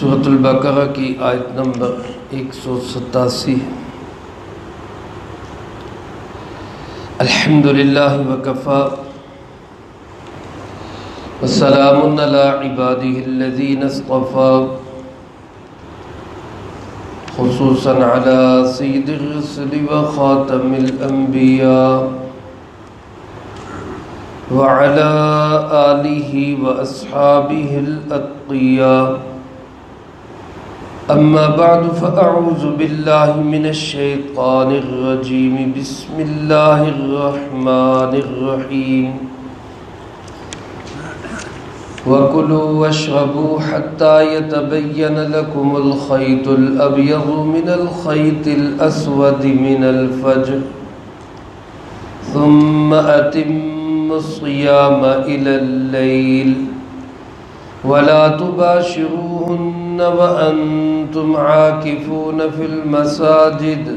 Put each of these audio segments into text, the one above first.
سورۃ البقرہ کی آیت نمبر 187۔ الحمدللہ وکفی وسلام علی عبادہ الذین اصطفی، خصوصاً علی سید الرسل وخاتم الانبیاء وعلى آلہ واصحابہ الاتقیاء۔ اما بعد فاعوذ باللہ من الشیطان الرجیم، بسم اللہ الرحمن الرحیم۔ وَكُلُوا وَاشْرَبُوا حَتَّى يَتَبَيَّنَ لَكُمُ الْخَيْطُ الْأَبْيَضُ مِنَ الْخَيْطِ الْأَسْوَدِ مِنَ الْفَجْرِ ثُمَّ أَتِمُّوا الصِّيَامَ إِلَى اللَّيْلِ وَلَا تُبَاشِرُوهُنَّ وَأَنْتُمْ عَاكِفُونَ فِي الْمَسَاجِدِ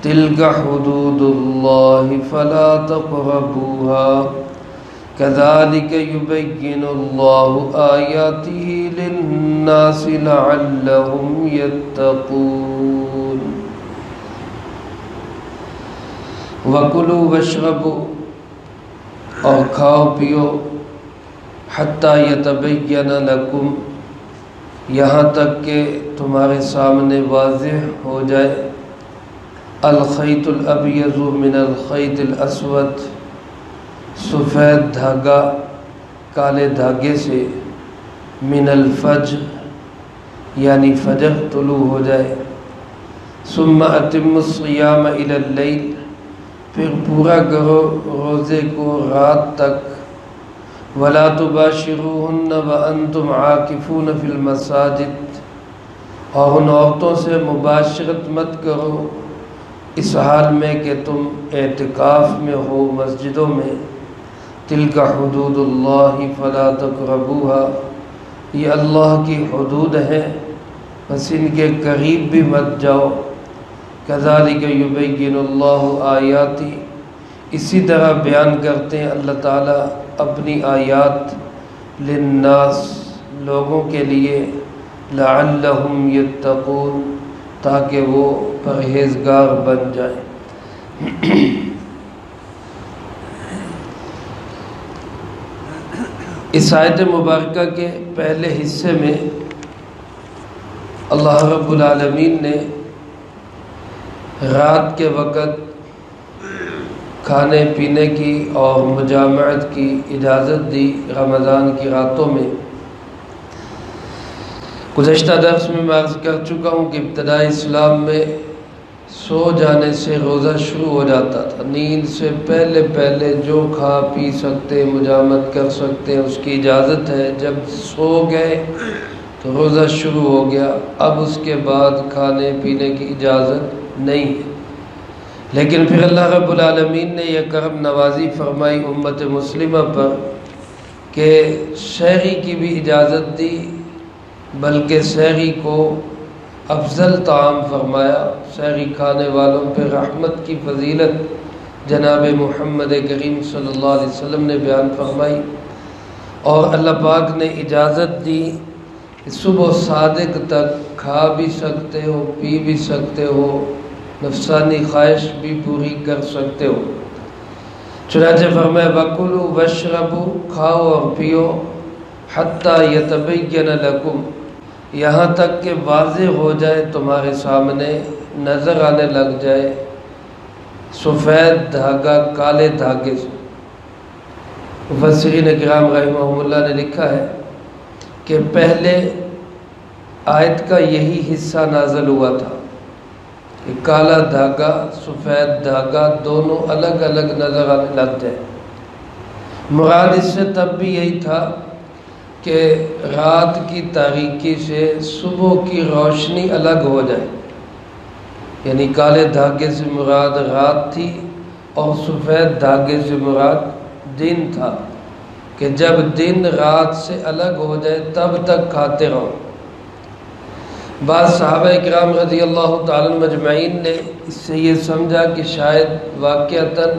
تِلْكَ حُدُودُ اللَّهِ فَلَا تَقْرَبُوهَا كَذَلِكَ يُبَيِّنُ اللَّهُ آيَاتِهِ لِلنَّاسِ لَعَلَّهُمْ يَتَّقُونَ۔ وَكُلُوا وَاشْرَبُوا، اور کھاؤ پیو، حَتَّى يَتَبَيَّنَ لَكُمْ، یہاں تک کہ تمہارے سامنے واضح ہو جائے، الخیط الابیض من الخیط الاسود، سفید دھاگا کالے دھاگے سے، من الفجر یعنی فجر طلوع ہو جائے، ثم اتم الصیام الی اللیل، پھر پورا کرو روزے کو رات تک، ولا تباشروہن وانتم عاکفون فی المساجد، اور ان عورتوں سے مباشرت مت کرو اس حال میں کہ تم اعتکاف میں ہو مسجدوں میں، تلک حدود اللہ فلا تقربوها، یہ اللہ کی حدود ہیں بس ان کے قریب بھی مت جاؤ، کذالک یبین اللہ آیاتی، اسی طرح بیان کرتے ہیں اللہ تعالیٰ اپنی آیات، للناس لوگوں کے لیے، لعلہم یتقون تاکہ وہ پرہیزگار بن جائیں۔ اس آیت مبارکہ کے پہلے حصے میں اللہ رب العالمین نے رات کے وقت کھانے پینے کی اور مجامعت کی اجازت دی رمضان کی راتوں میں۔ گزشتہ درس میں عرض کر چکا ہوں کہ ابتدائی اسلام میں سو جانے سے روزہ شروع ہو جاتا تھا، نیند سے پہلے پہلے جو کھا پی سکتے مجامعت کر سکتے اس کی اجازت ہے، جب سو گئے تو روزہ شروع ہو گیا، اب اس کے بعد کھانے پینے کی اجازت نہیں ہے۔ لیکن پھر اللہ رب العالمین نے یہ کرم نوازی فرمائی امت مسلمہ پر کہ سحری کی بھی اجازت دی، بلکہ سحری کو افضل طعام فرمایا، سحری کھانے والوں پہ رحمت کی فضیلت جناب محمد کریم صلی اللہ علیہ وسلم نے بیان فرمائی، اور اللہ پاک نے اجازت دی کہ صبح صادق تک کھا بھی سکتے ہو، پی بھی سکتے ہو، نفسانی خواہش بھی پوری کر سکتے ہو۔ چنانچہ فرمایا وَكُلُوا وَاشْرَبُوا، کھاؤ اور پیو، حَتَّى يَتَبَيَّنَ لَكُمْ، یہاں تک کہ واضح ہو جائے تمہارے سامنے، نظر آنے لگ جائے سفید دھاگا کالے دھاگے سے۔ مفسرین کرام رحمہم اللہ نے لکھا ہے کہ پہلے آیت کا یہی حصہ نازل ہوا تھا کہ کالا دھاگا سفید دھاگا دونوں الگ الگ نظر آنے لگ جائے۔ مراد اس سے تب بھی یہی تھا کہ رات کی تاریکی سے صبح کی روشنی الگ ہو جائے، یعنی کالے دھاگے سے مراد رات تھی اور سفید دھاگے سے مراد دن تھا، کہ جب دن رات سے الگ ہو جائے تب تک کھاتے رہو۔ بعض صحابہ اکرام رضی اللہ تعالی مجمعین نے اس سے یہ سمجھا کہ شاید واقعتاً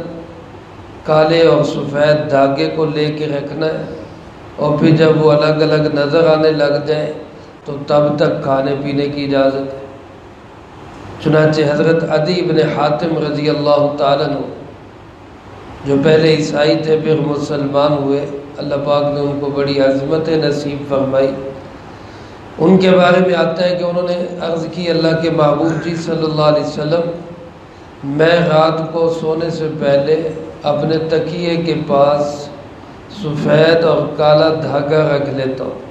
کالے اور سفید دھاگے کو لے کے رکھنا ہے، اور پھر جب وہ الگ الگ نظر آنے لگ جائیں تو تب تک کھانے پینے کی اجازت ہے۔ چنانچہ حضرت عدی بن حاتم رضی اللہ تعالیٰ عنہ جو پہلے عیسائی تھے پھر مسلمان ہوئے، اللہ پاک نے ان کو بڑی عظمت نصیب فرمائی۔ ان کے بارے میں آتا ہے کہ انہوں نے عرض کی اللہ کے محبوب جی صلی اللہ علیہ وسلم، میں رات کو سونے سے پہلے اپنے تکیے کے پاس سفید اور کالا دھاگا رکھ لیتا ہوں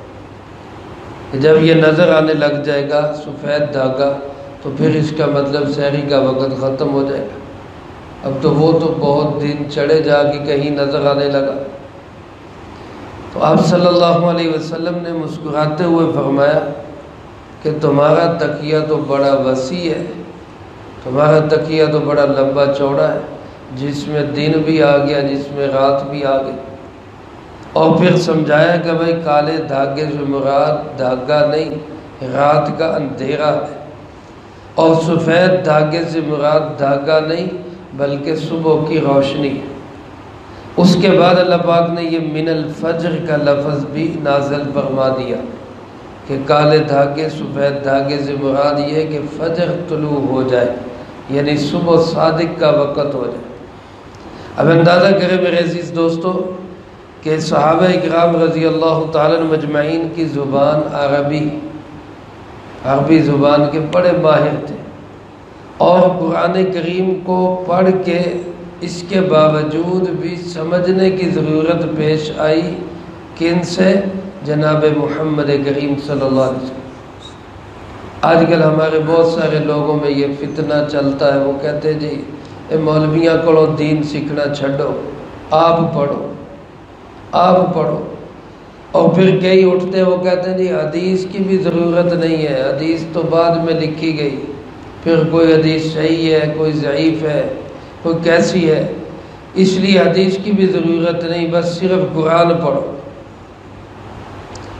کہ جب یہ نظر آنے لگ جائے گا سفید دھاگا تو پھر اس کا مطلب سحری کا وقت ختم ہو جائے گا۔ اب تو وہ تو بہت دن چڑھے جا کے کہیں نظر آنے لگا، تو آپ صلی اللہ علیہ وسلم نے مسکراتے ہوئے فرمایا کہ تمہارا تکیہ تو بڑا وسیع ہے، تمہارا تکیہ تو بڑا لمبا چوڑا ہے، جس میں دن بھی آ گیا جس میں رات بھی آ گئی۔ اور پھر سمجھایا کہ بھائی کالے دھاگے سے مراد دھاگا نہیں، رات کا اندھیرا ہے، اور سفید دھاگے سے مراد دھاگا نہیں بلکہ صبح کی روشنی ہے۔ اس کے بعد اللہ پاک نے یہ من الفجر کا لفظ بھی نازل فرما دیا کہ کالے دھاگے سفید دھاگے سے مراد یہ ہے کہ فجر طلوع ہو جائے، یعنی صبح صادق کا وقت ہو جائے۔ اب اندازہ کریں میرے عزیز دوستو کہ صحابہ اکرام رضی اللہ تعالیٰ عنہ مجمعین کی زبان عربی زبان کے بڑے ماہر تھے، اور قرآن کریم کو پڑھ کے اس کے باوجود بھی سمجھنے کی ضرورت پیش آئی کن سے؟ جناب محمد کریم صلی اللہ علیہ وسلم۔ آج کل ہمارے بہت سارے لوگوں میں یہ فتنہ چلتا ہے، وہ کہتے ہیں جی اے مولویاں کو دین سیکھنا چھڈو، آپ پڑھو آپ پڑھو، اور پھر کئی اٹھتے ہیں وہ کہتے ہیں جی حدیث کی بھی ضرورت نہیں ہے، حدیث تو بعد میں لکھی گئی، پھر کوئی حدیث صحیح ہے کوئی ضعیف ہے کوئی کیسی ہے، اس لیے حدیث کی بھی ضرورت نہیں، بس صرف قرآن پڑھو۔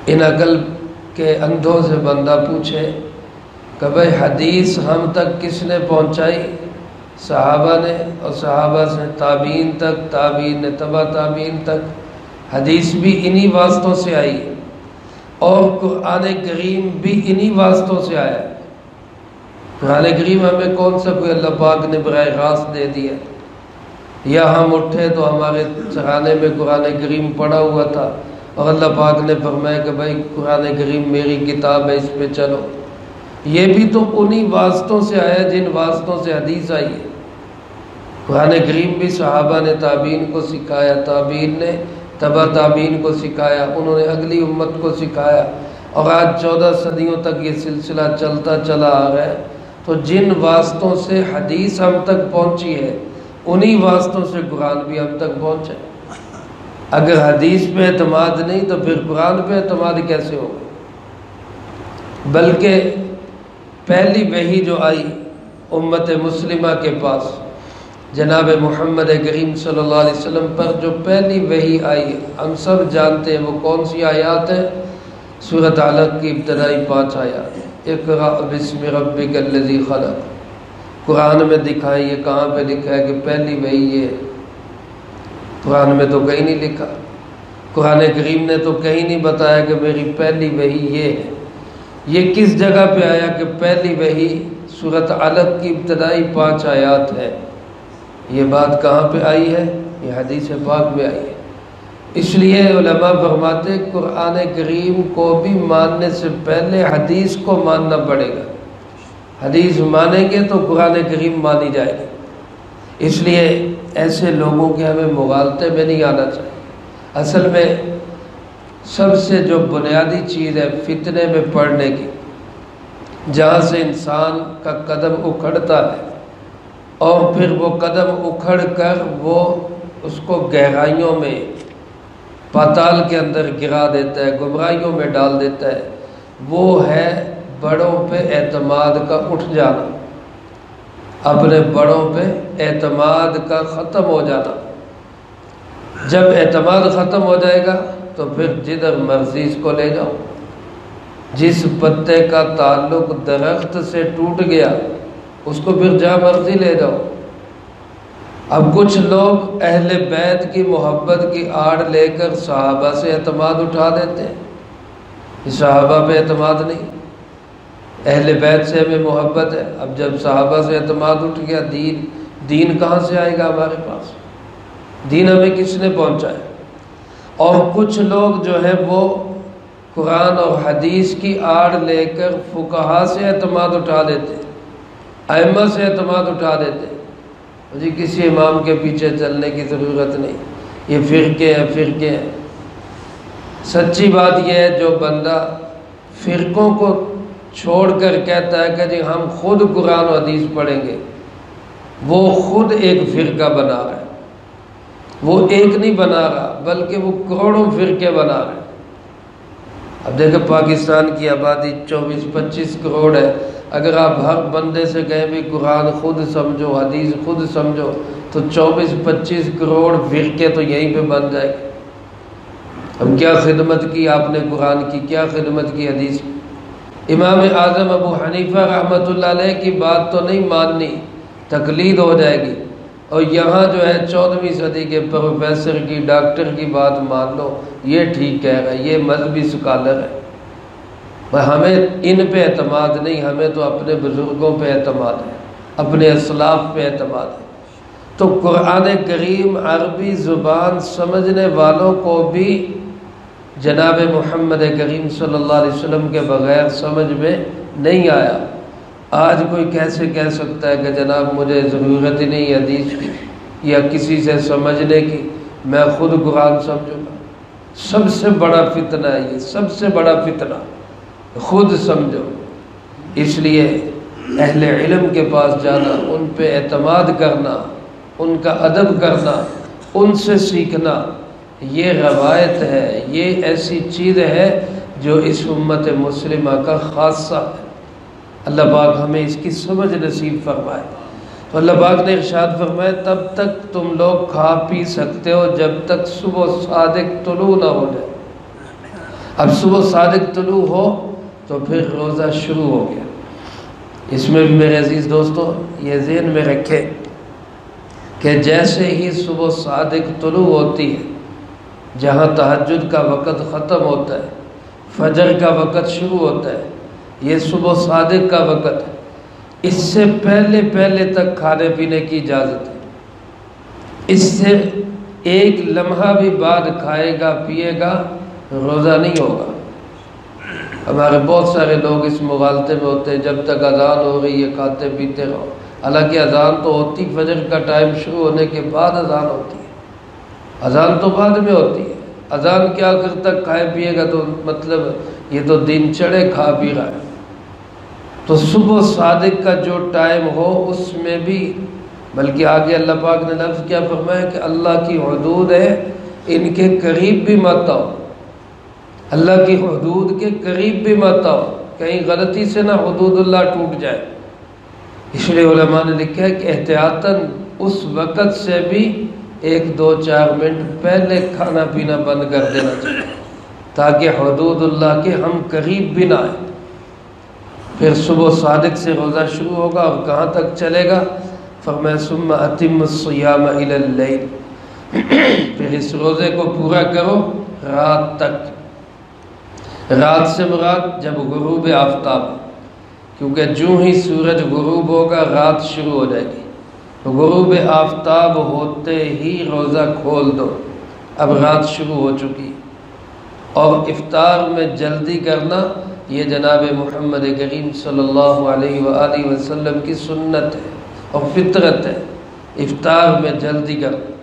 ان عقل کے اندھوں سے بندہ پوچھے کہ بھائی حدیث ہم تک کس نے پہنچائی؟ صحابہ نے، اور صحابہ سے تابعین تک، تابعین نے تبع تابعین تک۔ حدیث بھی انہی واسطوں سے آئی ہے، اور قرآن کریم بھی انہی واسطوں سے آیا ہے۔ قرآن کریم ہمیں کون سا کوئی اللہ پاک نے براہ راست دے دیا، یا ہم اٹھے تو ہمارے سرانے میں قرآن کریم پڑا ہوا تھا اور اللہ پاک نے فرمایا کہ بھائی قرآن کریم میری کتاب ہے اس پہ چلو؟ یہ بھی تو انہی واسطوں سے آیا جن واسطوں سے حدیث آئی ہے۔ قرآن کریم بھی صحابہ نے تابعین کو سکھایا، تابعین نے تبع تابعین کو سکھایا، انہوں نے اگلی امت کو سکھایا، اور آج 14 صدیوں تک یہ سلسلہ چلتا چلا آ رہا ہے۔ تو جن واسطوں سے حدیث ہم تک پہنچی ہے انہی واسطوں سے قرآن بھی ہم تک پہنچا ہے۔ اگر حدیث پہ اعتماد نہیں تو پھر قرآن پہ اعتماد کیسے ہوگا؟ بلکہ پہلی وحی جو آئی امت مسلمہ کے پاس جناب محمد کریم صلی اللہ علیہ وسلم پر جو پہلی وحی آئی ہم سب جانتے ہیں وہ کون سی آیات ہے؟ سورۃ علق کی ابتدائی 5 آیات۔ اقرأ بسم ربک الذی خلق۔ قرآن میں دکھائے یہ کہاں پہ لکھا ہے کہ پہلی وحی یہ ہے؟ قرآن میں تو کہیں نہیں لکھا، قرآن کریم نے تو کہیں نہیں بتایا کہ میری پہلی وحی یہ ہے۔ یہ کس جگہ پہ آیا کہ پہلی وحی سورۃ علق کی ابتدائی 5 آیات ہے؟ یہ بات کہاں پہ آئی ہے؟ یہ حدیث پاک میں آئی ہے۔ اس لیے علماء فرماتے قرآن کریم کو بھی ماننے سے پہلے حدیث کو ماننا پڑے گا۔ حدیث مانیں گے تو قرآن کریم مانی جائے گی۔ اس لیے ایسے لوگوں کے ہمیں مغالطے میں نہیں آنا چاہیے۔ اصل میں سب سے جو بنیادی چیز ہے فتنے میں پڑنے کی، جہاں سے انسان کا قدم اکھڑتا ہے اور پھر وہ قدم اکھڑ کر وہ اس کو گہرائیوں میں پاتال کے اندر گرا دیتا ہے، گمراہیوں میں ڈال دیتا ہے، وہ ہے بڑوں پہ اعتماد کا اٹھ جانا، اپنے بڑوں پہ اعتماد کا ختم ہو جانا۔ جب اعتماد ختم ہو جائے گا تو پھر جدھر مرضی اس کو لے جاؤ۔ جس پتے کا تعلق درخت سے ٹوٹ گیا اس کو پھر جہاں مرضی لے جاؤ۔ اب کچھ لوگ اہل بیت کی محبت کی آڑ لے کر صحابہ سے اعتماد اٹھا دیتے ہیں، صحابہ پہ اعتماد نہیں، اہل بیت سے ہمیں محبت ہے، اب جب صحابہ سے اعتماد اٹھ گیا، دین کہاں سے آئے گا ہمارے پاس؟ دین ہمیں کس نے پہنچایا؟ اور کچھ لوگ جو ہے وہ قرآن اور حدیث کی آڑ لے کر فقہا سے اعتماد اٹھا دیتے، ائمہ سے اعتماد اٹھا دیتے، جی کسی امام کے پیچھے چلنے کی ضرورت نہیں، یہ فرقے ہیں۔ سچی بات یہ ہے، جو بندہ فرقوں کو چھوڑ کر کہتا ہے کہ جی ہم خود قرآن و حدیث پڑھیں گے، وہ خود ایک فرقہ بنا رہا ہے، وہ ایک نہیں بنا رہا بلکہ وہ کروڑوں فرقے بنا رہے ہیں۔ اب دیکھیں پاکستان کی آبادی 24-25 کروڑ ہے، اگر آپ ہر بندے سے کہیں بھی قرآن خود سمجھو، حدیث خود سمجھو، تو 24-25 کروڑ فرقے تو یہیں پہ بن جائے گے۔ اب کیا خدمت کی آپ نے قرآن کی، کیا خدمت کی حدیث کی؟ امام اعظم ابو حنیفہ رحمۃ اللہ علیہ کی بات تو نہیں ماننی، تقلید ہو جائے گی، اور یہاں جو ہے 14ویں صدی کے پروفیسر کی، ڈاکٹر کی بات مان لو، یہ ٹھیک کہہ رہا ہے، یہ مذہبی سکالر ہے۔ ہمیں ان پہ اعتماد نہیں، ہمیں تو اپنے بزرگوں پہ اعتماد ہے، اپنے اسلاف پہ اعتماد ہے۔ تو قرآن کریم عربی زبان سمجھنے والوں کو بھی جناب محمد کریم صلی اللہ علیہ وسلم کے بغیر سمجھ میں نہیں آیا۔ آج کوئی کیسے کہہ سکتا ہے کہ جناب مجھے ضرورت ہی نہیں حدیث کی یا کسی سے سمجھنے کی، میں خود قرآن سمجھوں گا؟ سب سے بڑا فتنہ ہے یہ، سب سے بڑا فتنہ، خود سمجھو۔ اس لیے اہل علم کے پاس جانا، ان پہ اعتماد کرنا، ان کا ادب کرنا، ان سے سیکھنا، یہ روایت ہے، یہ ایسی چیز ہے جو اس امت مسلمہ کا خاصہ ہے۔ اللہ پاک ہمیں اس کی سمجھ نصیب فرمائے۔ تو اللہ پاک نے ارشاد فرمایا تب تک تم لوگ کھا پی سکتے ہو جب تک صبح صادق طلوع نہ ہو جائے۔ اب صبح صادق طلوع ہو تو پھر روزہ شروع ہو گیا۔ اس میں بھی میرے عزیز دوستو یہ ذہن میں رکھے کہ جیسے ہی صبح صادق طلوع ہوتی ہے، جہاں تہجد کا وقت ختم ہوتا ہے، فجر کا وقت شروع ہوتا ہے، یہ صبح صادق کا وقت ہے، اس سے پہلے تک کھانے پینے کی اجازت ہے۔ اس سے ایک لمحہ بھی بعد کھائے گا پیے گا روزہ نہیں ہوگا۔ ہمارے بہت سارے لوگ اس مغالطے میں ہوتے ہیں، جب تک اذان ہو رہی ہے کھاتے پیتے رہو، حالانکہ اذان تو ہوتی فجر کا ٹائم شروع ہونے کے بعد اذان ہوتی ہے، اذان تو بعد میں ہوتی ہے۔ اذان کے آخر تک کھائے پیے گا تو مطلب یہ تو دن چڑھے کھا پی رہا ہے۔ تو صبح صادق کا جو ٹائم ہو اس میں بھی، بلکہ آگے اللہ پاک نے لفظ کیا فرمایا کہ اللہ کی حدود ہے، ان کے قریب بھی مت آؤ، اللہ کی حدود کے قریب بھی مت آؤ، کہیں غلطی سے نہ حدود اللہ ٹوٹ جائے۔ اس لیے علماء نے لکھا ہے کہ احتیاطاً اس وقت سے بھی 1-2-4 منٹ پہلے کھانا پینا بند کر دینا چاہیے تاکہ حدود اللہ کے ہم قریب بھی نہ آئیں۔ پھر صبح صادق سے روزہ شروع ہوگا اور کہاں تک چلے گا؟ فرمایا ثم اتم الصیام الی اللیل، پھر اس روزے کو پورا کرو رات تک۔ رات سے مراد جب غروب آفتاب، کیونکہ جو ہی سورج غروب ہوگا رات شروع ہو جائے گی، تو غروب آفتاب ہوتے ہی روزہ کھول دو، اب رات شروع ہو چکی۔ اور افطار میں جلدی کرنا یہ جناب محمد کریم صلی اللہ علیہ وآلہ وسلم کی سنت ہے اور فطرت ہے، افطار میں جلدی کرنا۔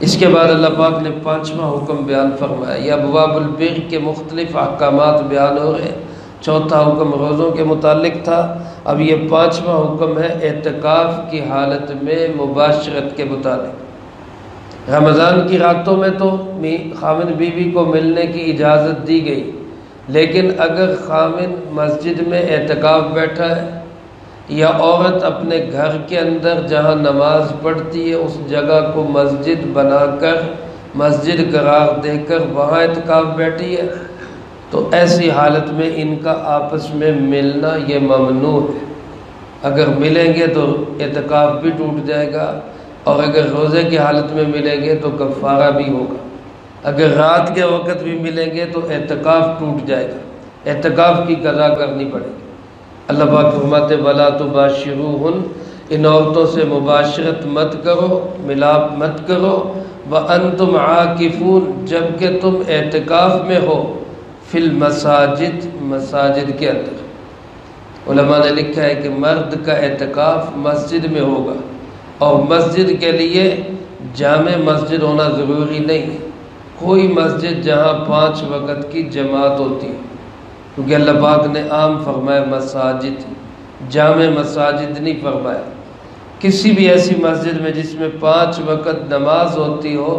اس کے بعد اللہ پاک نے 5واں حکم بیان فرمایا، یہ ابواب البر کے مختلف احکامات بیان ہو رہے ہیں۔ چوتھا حکم روزوں کے متعلق تھا، اب یہ 5واں حکم ہے اعتکاف کی حالت میں مباشرت کے متعلق۔ رمضان کی راتوں میں تو خاوند بیوی کو ملنے کی اجازت دی گئی، لیکن اگر خاوند مسجد میں اعتکاف بیٹھا ہے یا عورت اپنے گھر کے اندر جہاں نماز پڑھتی ہے اس جگہ کو مسجد بنا کر، مسجد قرار دے کر وہاں اعتکاف بیٹھی ہے، تو ایسی حالت میں ان کا آپس میں ملنا یہ ممنوع ہے۔ اگر ملیں گے تو اعتکاف بھی ٹوٹ جائے گا، اور اگر روزے کی حالت میں ملیں گے تو کفارہ بھی ہوگا۔ اگر رات کے وقت بھی ملیں گے تو اعتکاف ٹوٹ جائے گا، اعتکاف کی قضا کرنی پڑے گی۔ اللہ پاک فرماتے وَلَا تُبَاشِرُوهُنَّ، ان عورتوں سے مباشرت مت کرو، ملاپ مت کرو، وَأَنْتُمْ عَاكِفُونَ، جبکہ تم اعتکاف میں ہو، فی المساجد، مساجد کے اندر۔ علماء نے لکھا ہے کہ مرد کا اعتکاف مسجد میں ہوگا، اور مسجد کے لیے جامع مسجد ہونا ضروری نہیں، کوئی مسجد جہاں 5 وقت کی جماعت ہوتی ہے، کیونکہ اللہ پاک نے عام فرمایا مساجد، جامع مساجد نہیں فرمایا۔ کسی بھی ایسی مسجد میں جس میں 5 وقت نماز ہوتی ہو،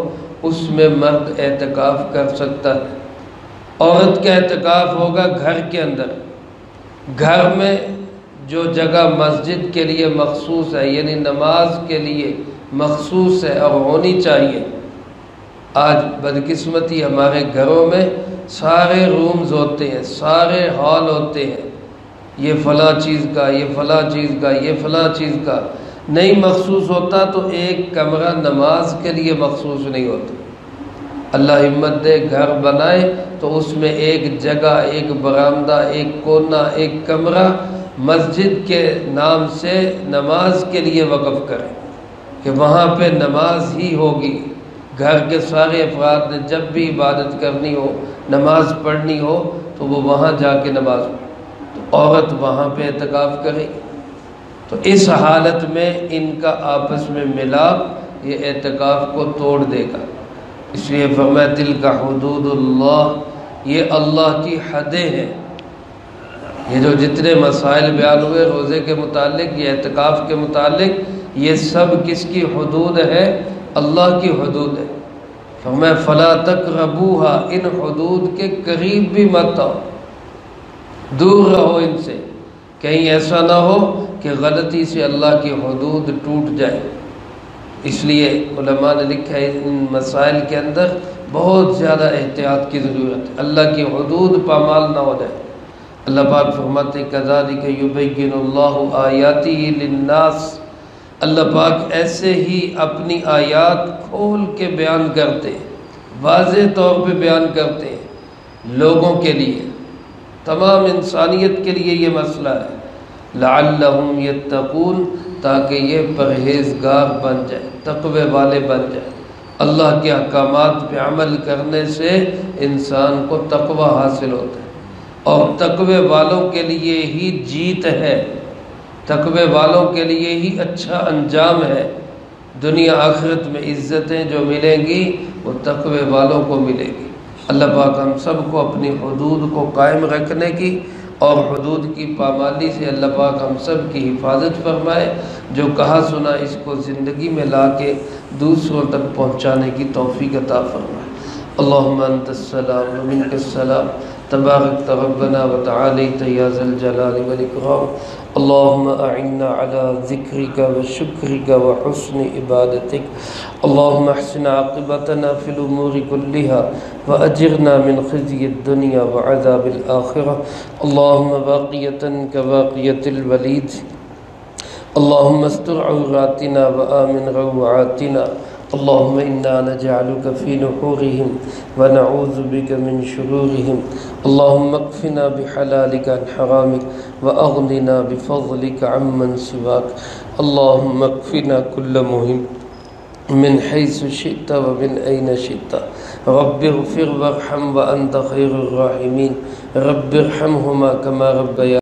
اس میں مرد اعتکاف کر سکتا ہے۔ عورت کا اعتکاف ہوگا گھر کے اندر، گھر میں جو جگہ مسجد کے لیے مخصوص ہے، یعنی نماز کے لیے مخصوص ہے اور ہونی چاہیے۔ آج بدقسمتی ہمارے گھروں میں سارے رومز ہوتے ہیں، سارے ہال ہوتے ہیں، یہ فلاں چیز کا، یہ فلاں چیز کا، یہ فلاں چیز کا نہیں مخصوص ہوتا، تو ایک کمرہ نماز کے لیے مخصوص نہیں ہوتا۔ اللہ ہمت دے گھر بنائے تو اس میں ایک جگہ، ایک برآمدہ، ایک کونا، ایک کمرہ مسجد کے نام سے نماز کے لیے وقف کرے کہ وہاں پہ نماز ہی ہوگی۔ گھر کے سارے افراد نے جب بھی عبادت کرنی ہو، نماز پڑھنی ہو، تو وہ وہاں جا کے نماز پڑھے، تو عورت وہاں پہ اعتکاف کرے۔ تو اس حالت میں ان کا آپس میں ملاپ یہ اعتکاف کو توڑ دے گا۔ اس لیے فرمایا تلک حدود اللہ، یہ اللہ کی حدیں ہیں۔ یہ جو جتنے مسائل بیان ہوئے روزے کے متعلق، یہ اعتکاف کے متعلق، یہ سب کس کی حدود ہے؟ اللہ کی حدود ہے۔ فرمایا فلا تقربوها، ان حدود کے قریب بھی مت آؤ، دور رہو ان سے، کہیں ایسا نہ ہو کہ غلطی سے اللہ کی حدود ٹوٹ جائے۔ اس لیے علماء نے لکھا ہے ان مسائل کے اندر بہت زیادہ احتیاط کی ضرورت ہے، اللہ کی حدود پامال نہ ہو جائے۔ اللہ پاک فرماتے ہیں کذالک یبین اللہ آیاتہ للناس، اللہ پاک ایسے ہی اپنی آیات کھول کے بیان کرتے ہیں، واضح طور پہ بیان کرتے ہیں لوگوں کے لیے، تمام انسانیت کے لیے یہ مسئلہ ہے، لعلہم یتقون، تاکہ یہ پرہیزگار بن جائے، تقوی والے بن جائے۔ اللہ کے احکامات پہ عمل کرنے سے انسان کو تقوی حاصل ہوتا ہے، اور تقوی والوں کے لیے ہی جیت ہے، تقوی والوں کے لیے ہی اچھا انجام ہے۔ دنیا آخرت میں عزتیں جو ملیں گی وہ تقوی والوں کو ملے گی۔ اللہ پاک ہم سب کو اپنی حدود کو قائم رکھنے کی اور حدود کی پامالی سے اللہ پاک ہم سب کی حفاظت فرمائے، جو کہا سنا اس کو زندگی میں لا کے دوسروں تک پہنچانے کی توفیق عطا فرمائے۔ اللہم انت السلام ومنک السلام، تبارک ربنا وتعالیت یا ذا الجلال والاکرام۔ اللہم اعنا علی ذکرک وشکرک وحسن عبادتک، اللہم احسن عاقبتنا فی الامور کلہا واجرنا من خزی الدنیا وعذاب الآخرہ، اللہم باقیتا کباقیت الولید، اللہم استر عوراتنا وآمن روعاتنا، اللہم انا نجعلک فی نحورہم ونعوذ بک من شرورہم، اللہم اکفنا بحلالک عن حرامک واغننا بفضلک عمن سواک، اللہم اکفنا کل مہم من حیث شئت ومن این شئت، رب اغفر وارحم وانت خیر الراحمین، رب ارحمہما کما ربیانی